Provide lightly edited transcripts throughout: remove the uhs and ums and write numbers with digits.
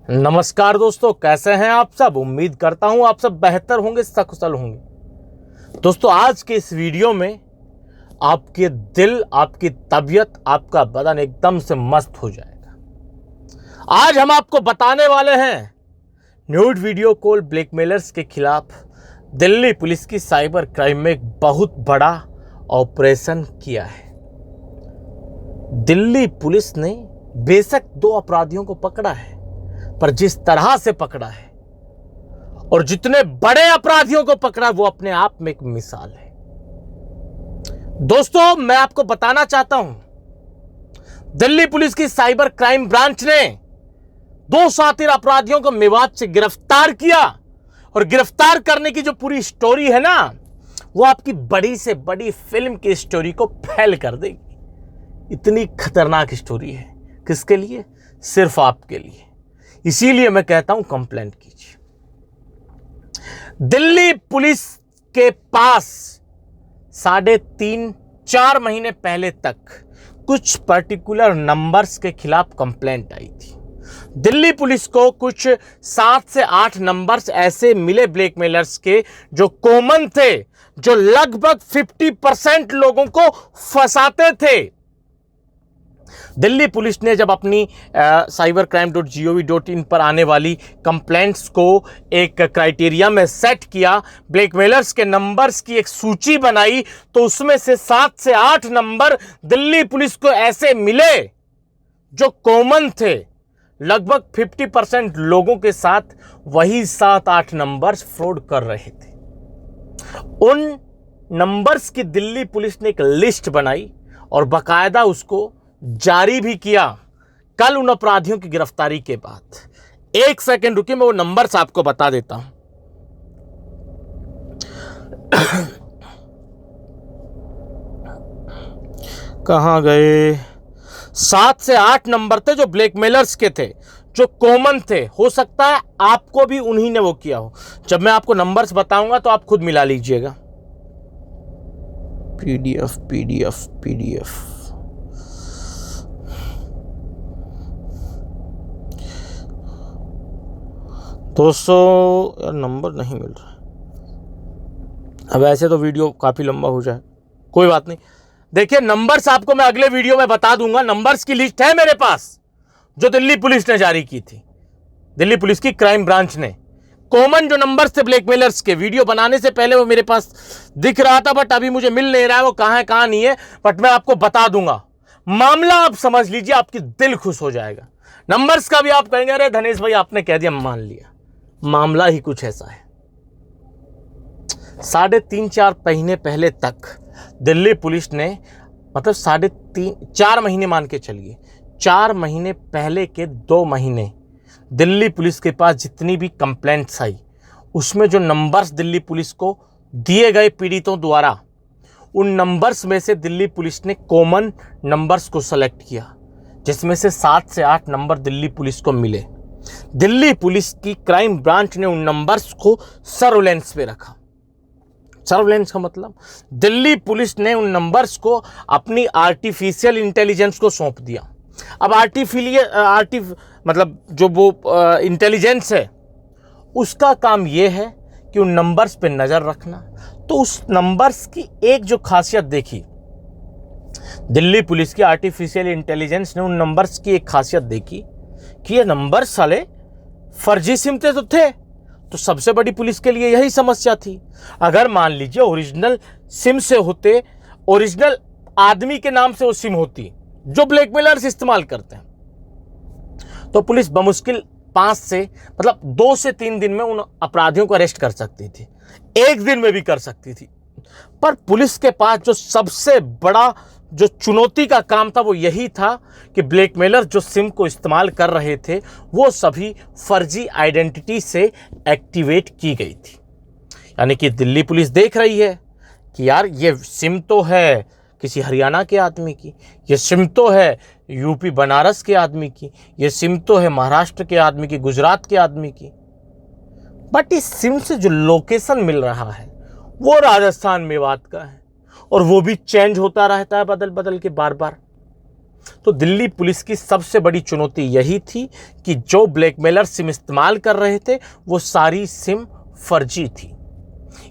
नमस्कार दोस्तों, कैसे हैं आप सब। उम्मीद करता हूं आप सब बेहतर होंगे, सकुशल होंगे। दोस्तों, आज के इस वीडियो में आपके दिल, आपकी तबीयत, आपका बदन एकदम से मस्त हो जाएगा। आज हम आपको बताने वाले हैं न्यूड वीडियो कॉल ब्लैकमेलर्स के खिलाफ दिल्ली पुलिस की साइबर क्राइम में एक बहुत बड़ा ऑपरेशन किया है। दिल्ली पुलिस ने बेशक 2 अपराधियों को पकड़ा है, पर जिस तरह से पकड़ा है और जितने बड़े अपराधियों को पकड़ा वो अपने आप में एक मिसाल है। दोस्तों, मैं आपको बताना चाहता हूं, दिल्ली पुलिस की साइबर क्राइम ब्रांच ने 2 शातिर अपराधियों को मेवात से गिरफ्तार किया और गिरफ्तार करने की जो पूरी स्टोरी है ना, वो आपकी बड़ी से बड़ी फिल्म की स्टोरी को फेल कर देगी। इतनी खतरनाक स्टोरी है। किसके लिए? सिर्फ आपके लिए। इसीलिए मैं कहता हूं, कंप्लेंट कीजिए। दिल्ली पुलिस के पास 3.5-4 महीने पहले तक कुछ पर्टिकुलर नंबर्स के खिलाफ कंप्लेंट आई थी। दिल्ली पुलिस को कुछ 7 से 8 नंबर्स ऐसे मिले ब्लैकमेलर्स के जो कॉमन थे, जो लगभग 50% लोगों को फंसाते थे। दिल्ली पुलिस ने जब अपनी cybercrime.gov.in पर आने वाली कंप्लेंट्स को एक क्राइटेरिया में सेट किया, ब्लैकमेलर्स के नंबर्स की एक सूची बनाई, तो उसमें से 7 से 8 नंबर दिल्ली पुलिस को ऐसे मिले जो कॉमन थे। लगभग 50% लोगों के साथ वही 7-8 नंबर्स फ्रॉड कर रहे थे। उन नंबर्स की दिल्ली पुलिस ने एक लिस्ट बनाई और बाकायदा उसको जारी भी किया कल उन अपराधियों की गिरफ्तारी के बाद। 1 सेकंड रुकिए, मैं वो नंबर्स आपको बता देता हूं। कहां गए? 7 से 8 नंबर थे जो ब्लैकमेलर्स के थे, जो कॉमन थे। हो सकता है आपको भी उन्हीं ने वो किया हो। जब मैं आपको नंबर्स बताऊंगा तो आप खुद मिला लीजिएगा। पीडीएफ दोस्तों, यार नंबर नहीं मिल रहा। अब ऐसे तो वीडियो काफ़ी लंबा हो जाए, कोई बात नहीं। देखिए, नंबर्स आपको मैं अगले वीडियो में बता दूंगा। नंबर्स की लिस्ट है मेरे पास जो दिल्ली पुलिस ने जारी की थी, दिल्ली पुलिस की क्राइम ब्रांच ने। कॉमन जो नंबर्स थे ब्लैकमेलर्स के, वीडियो बनाने से पहले वो मेरे पास दिख रहा था, बट अभी मुझे मिल नहीं रहा है वो कहाँ है कहाँ नहीं है, बट मैं आपको बता दूंगा। मामला आप समझ लीजिए, आपकी दिल खुश हो जाएगा। नंबर्स का भी आप कहेंगे अरे धनेश भाई आपने कह दिया, मान लिया। मामला ही कुछ ऐसा है। 3.5-4 महीने पहले तक दिल्ली पुलिस ने, मतलब 3.5-4 महीने मान के चलिए, 4 महीने पहले के 2 महीने दिल्ली पुलिस के पास जितनी भी कंप्लेंट्स आई, उसमें जो नंबर्स दिल्ली पुलिस को दिए गए पीड़ितों द्वारा, उन नंबर्स में से दिल्ली पुलिस ने कॉमन नंबर्स को सेलेक्ट किया, जिसमें से 7 से 8 नंबर दिल्ली पुलिस को मिले। दिल्ली पुलिस की क्राइम ब्रांच ने उन नंबर्स को सर्वेलेंस पे रखा। सर्वेलेंस का मतलब, दिल्ली पुलिस ने उन नंबर्स को अपनी आर्टिफिशियल इंटेलिजेंस को सौंप दिया। अब मतलब जो वो इंटेलिजेंस है, उसका काम ये है कि उन नंबर्स पे नजर रखना। तो उस नंबर्स की एक जो खासियत देखी, दिल्ली पुलिस की आर्टिफिशियल इंटेलिजेंस ने उन नंबर्स की एक खासियत देखी कि ये नंबर साले फर्जी सिम से तो थे। तो सबसे बड़ी पुलिस के लिए यही समस्या थी। अगर मान लीजिए ओरिजिनल सिम से होते, ओरिजिनल आदमी के नाम से वो सिम होती जो ब्लैकमेलर्स इस्तेमाल करते हैं, तो पुलिस बमुश्किल 2 से 3 दिन में उन अपराधियों को अरेस्ट कर सकती थी। 1 दिन में भी कर सकती थी। पर पुलिस के पास जो सबसे बड़ा जो चुनौती का काम था, वो यही था कि ब्लैकमेलर जो सिम को इस्तेमाल कर रहे थे, वो सभी फर्जी आइडेंटिटी से एक्टिवेट की गई थी। यानी कि दिल्ली पुलिस देख रही है कि यार ये सिम तो है किसी हरियाणा के आदमी की, ये सिम तो है यूपी बनारस के आदमी की, ये सिम तो है महाराष्ट्र के आदमी की, गुजरात के आदमी की। बट इस सिम से जो लोकेशन मिल रहा है वो राजस्थान मेवात का है, और वो भी चेंज होता रहता है बदल बदल के बार बार। तो दिल्ली पुलिस की सबसे बड़ी चुनौती यही थी कि जो ब्लैकमेलर सिम इस्तेमाल कर रहे थे वो सारी सिम फर्जी थी।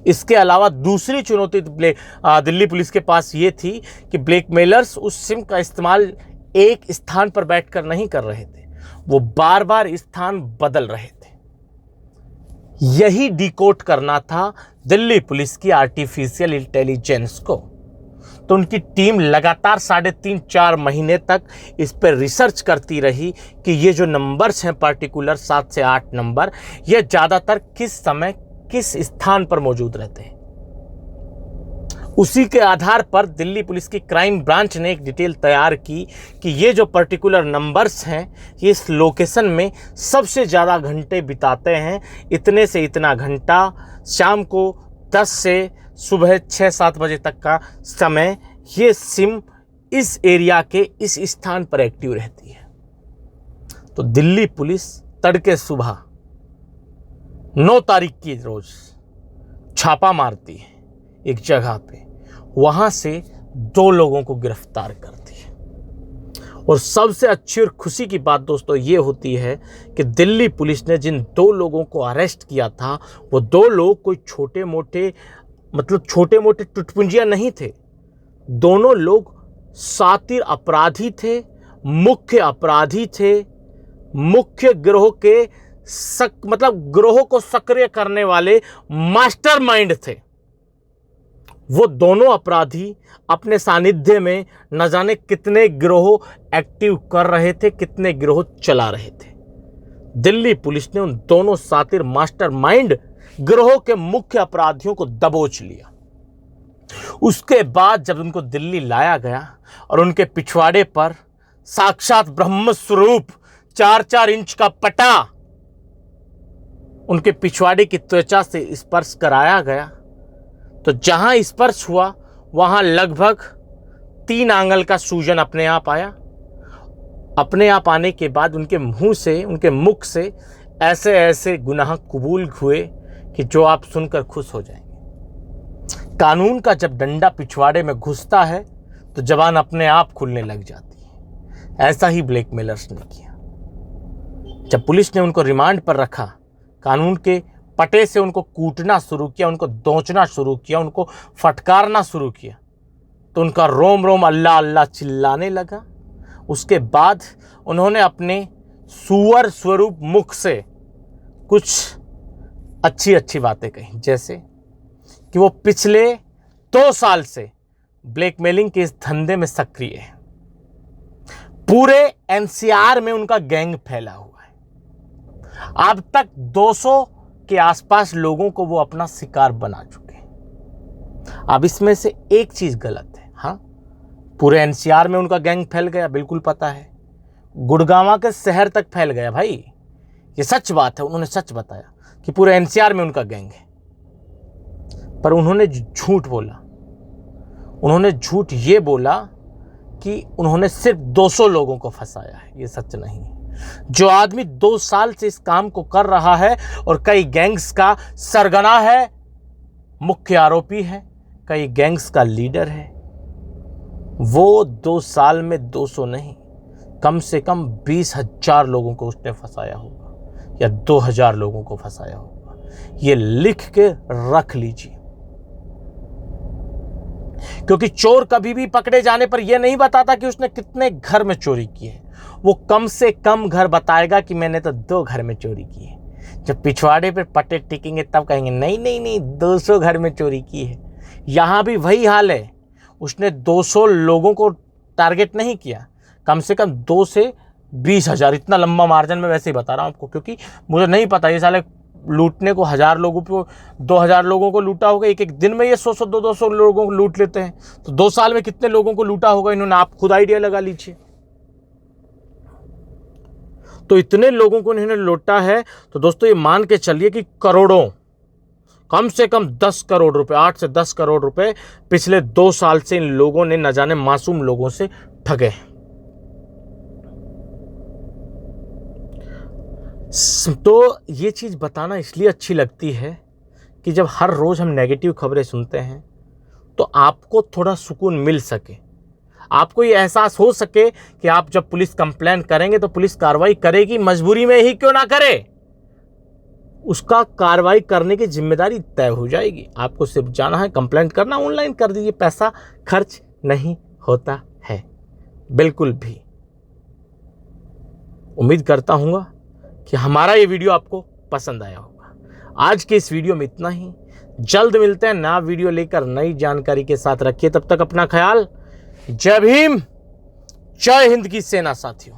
इसके अलावा दूसरी चुनौती दिल्ली पुलिस के पास ये थी कि ब्लैकमेलर्स उस सिम का इस्तेमाल एक स्थान पर बैठकर नहीं कर रहे थे, वो बार बार स्थान बदल रहे थे। यही डिकोड करना था दिल्ली पुलिस की आर्टिफिशियल इंटेलिजेंस को। तो उनकी टीम लगातार 3.5-4 महीने तक इस पर रिसर्च करती रही कि ये जो नंबर्स हैं पर्टिकुलर 7 से 8 नंबर, ये ज़्यादातर किस समय किस स्थान पर मौजूद रहते हैं। उसी के आधार पर दिल्ली पुलिस की क्राइम ब्रांच ने एक डिटेल तैयार की कि ये जो पर्टिकुलर नंबर्स हैं ये इस लोकेशन में सबसे ज़्यादा घंटे बिताते हैं, इतने से इतना घंटा, शाम को 10 से सुबह 6-7 बजे तक का समय ये सिम इस एरिया के इस स्थान पर एक्टिव रहती है। तो दिल्ली पुलिस तड़के सुबह 9 तारीख की रोज छापा मारती है एक जगह पे, वहां से 2 लोगों को गिरफ्तार करती है। और सबसे अच्छी और खुशी की बात दोस्तों ये होती है कि दिल्ली पुलिस ने जिन 2 लोगों को अरेस्ट किया था वो 2 लोग कोई छोटे मोटे टुटपुंजिया नहीं थे। दोनों लोग सातिर अपराधी थे, मुख्य अपराधी थे, मुख्य गिरोह के गिरोह को सक्रिय करने वाले मास्टरमाइंड थे। वो दोनों अपराधी अपने सानिध्य में न जाने कितने गिरोह एक्टिव कर रहे थे, कितने गिरोह चला रहे थे। दिल्ली पुलिस ने उन दोनों सातिर मास्टरमाइंड गिरोह के मुख्य अपराधियों को दबोच लिया। उसके बाद जब उनको दिल्ली लाया गया और उनके पिछवाड़े पर साक्षात ब्रह्म स्वरूप 4-4 इंच का पटा उनके पिछवाड़े की त्वचा से स्पर्श कराया गया, तो जहां स्पर्श हुआ वहां लगभग 3 आंगल का सूजन अपने आप आया। अपने आप आने के बाद उनके मुख से ऐसे ऐसे गुनाह कबूल हुए कि जो आप सुनकर खुश हो जाएंगे। कानून का जब डंडा पिछवाड़े में घुसता है तो जबान अपने आप खुलने लग जाती है। ऐसा ही ब्लैकमेलर्स ने किया। जब पुलिस ने उनको रिमांड पर रखा, कानून के पटे से उनको कूटना शुरू किया, उनको दोंचना शुरू किया, उनको फटकारना शुरू किया, तो उनका रोम रोम अल्लाह अल्लाह चिल्लाने लगा। उसके बाद उन्होंने अपने सुअर स्वरूप मुख से कुछ अच्छी अच्छी बातें कही, जैसे कि वो पिछले 2 साल से ब्लैकमेलिंग के इस धंधे में सक्रिय है। पूरे एनसीआर में उनका गैंग फैला हुआ है। अब तक 200 के आसपास लोगों को वो अपना शिकार बना चुके हैं। अब इसमें से एक चीज गलत है। हाँ, पूरे एनसीआर में उनका गैंग फैल गया, बिल्कुल पता है। गुड़गांव के शहर तक फैल गया भाई, ये सच बात है। उन्होंने सच बताया कि पूरे एनसीआर में उनका गैंग है, पर उन्होंने झूठ बोला। उन्होंने झूठ ये बोला कि उन्होंने सिर्फ 200 लोगों को फंसाया है। ये सच नहीं है। जो आदमी 2 साल से इस काम को कर रहा है और कई गैंग्स का सरगना है, मुख्य आरोपी है, कई गैंग्स का लीडर है, वो 2 साल में 200 नहीं, कम से कम 20,000 लोगों को उसने फंसाया होगा या 2,000 लोगों को फंसाया होगा। ये लिख के रख लीजिए, क्योंकि चोर कभी भी पकड़े जाने पर यह नहीं बताता कि उसने कितने घर में चोरी की है। वो कम से कम घर बताएगा कि मैंने तो 2 घर में चोरी की है। जब पिछवाड़े पर पट्टे टिकेंगे तब कहेंगे नहीं नहीं नहीं 200 घर में चोरी की है। यहां भी वही हाल है। उसने 200 लोगों को टारगेट नहीं किया, कम से कम 2 से 20,000। इतना लंबा मार्जिन में वैसे ही बता रहा हूं आपको, क्योंकि मुझे नहीं पता ये साले लूटने को 1000 लोगों को 2000 लोगों को लूटा होगा। एक दिन में ये 100 200 लोगों को लूट लेते हैं, तो 2 साल में कितने लोगों को लूटा होगा इन्होंने, आप खुद आइडिया लगा लीजिए। तो इतने लोगों को इन्होंने लूटा है। तो दोस्तों ये मान के चलिए कि करोड़ों, कम से कम 10 करोड़ रुपए, 8 से 10 करोड़ रुपए पिछले 2 साल से इन लोगों ने न जाने मासूम लोगों से ठगे। तो ये चीज बताना इसलिए अच्छी लगती है कि जब हर रोज हम नेगेटिव खबरें सुनते हैं तो आपको थोड़ा सुकून मिल सके। आपको ये एहसास हो सके कि आप जब पुलिस कंप्लेन करेंगे तो पुलिस कार्रवाई करेगी, मजबूरी में ही क्यों ना करे, उसका कार्रवाई करने की जिम्मेदारी तय हो जाएगी। आपको सिर्फ जाना है, कंप्लेंट करना, ऑनलाइन कर दीजिए, पैसा खर्च नहीं होता है बिल्कुल भी। उम्मीद करता हूँ कि हमारा ये वीडियो आपको पसंद आया होगा। आज के इस वीडियो में इतना ही। जल्द मिलते हैं नया वीडियो लेकर नई जानकारी के साथ। रखिए तब तक अपना ख्याल। जय भीम, जय हिंद की सेना साथियों।